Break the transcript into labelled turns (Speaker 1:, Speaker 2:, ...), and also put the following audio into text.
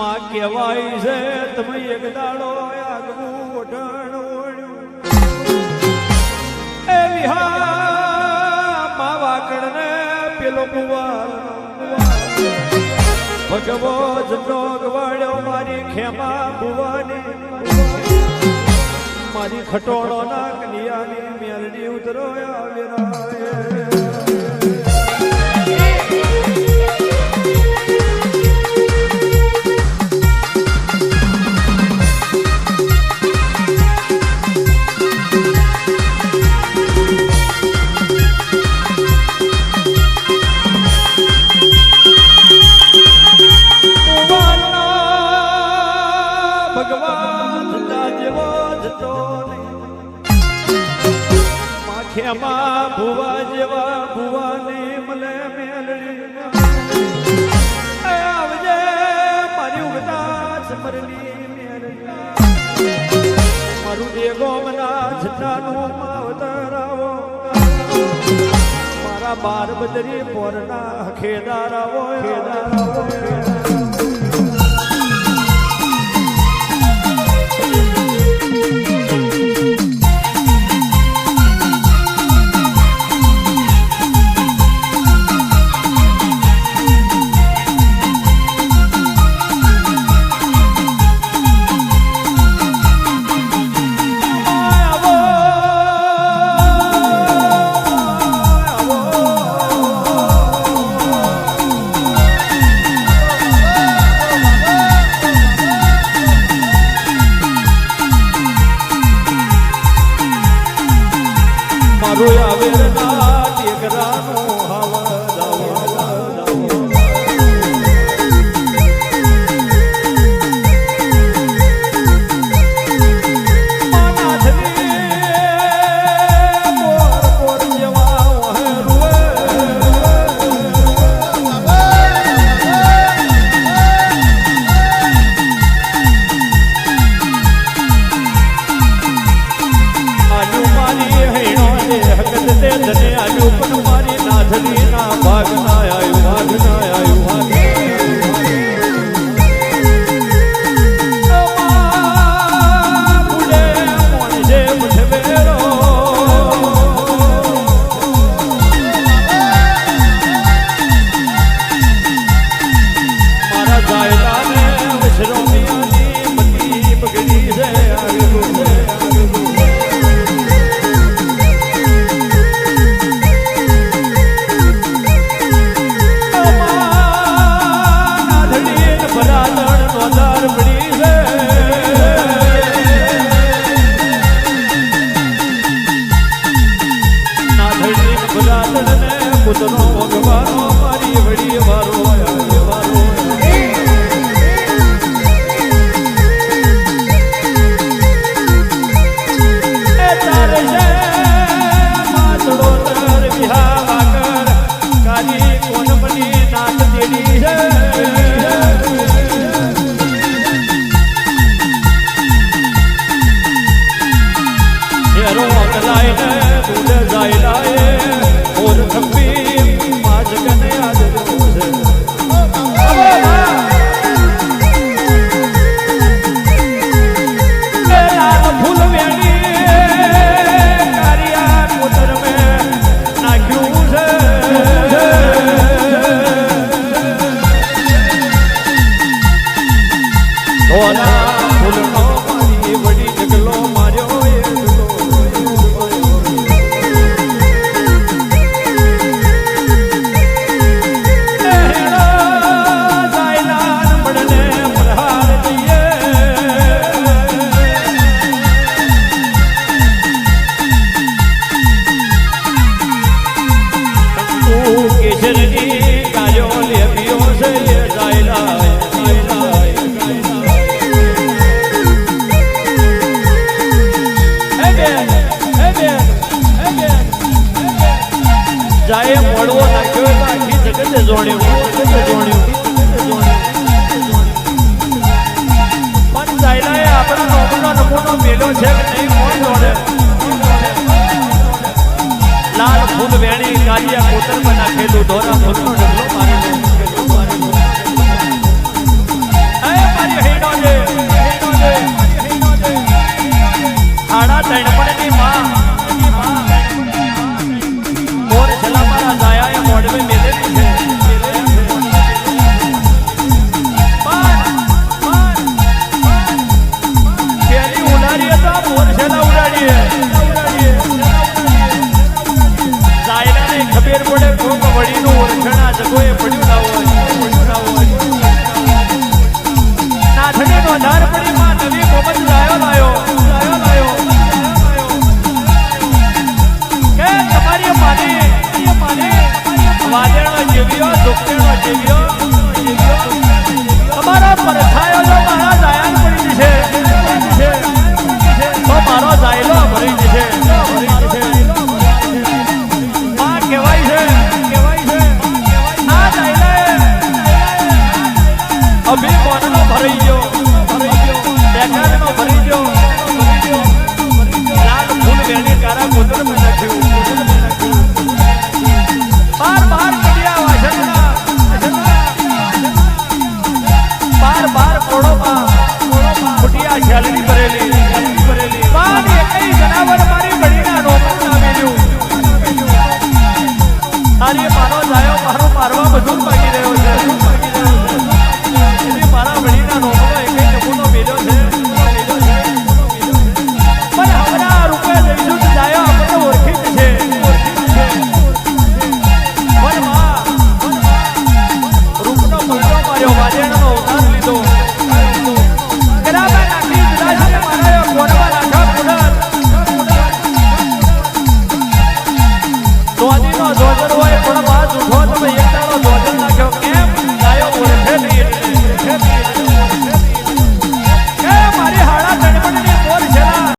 Speaker 1: માં કહેવાય છે તમે એક દાડો આગવું ઓઢણ ઓળ્યું એ વિહા માવા કણને પેલો કુવાર ભગવો જતો ગવાડ્યો મારી ખેમા ભુવાની મારી ખટોળો ના કલિયાની મેલડી ઉતરો આવ્યા ખેમા ભુવા જેવા ભુવાની મલે મેલડી આવજે મારી ઉગતા સમરલી મેલડી મારું દેગો મના છટાનું માવતર આવો મારા બાર બદરી પોરના ખેદાર આવો જાય મળવો નાખ્યો આખી જગતે જોડ્યું પણ સાયલાએ આપણા નોકનો નમૂનો મેળ્યો છે કે નહીં કોણ જોડે લાલ ફૂલ વેણી કાળિયા કોતરમાં નાખેલું ધોરા ફૂલનો ઢગલો મારેલો
Speaker 2: એ પડ્યું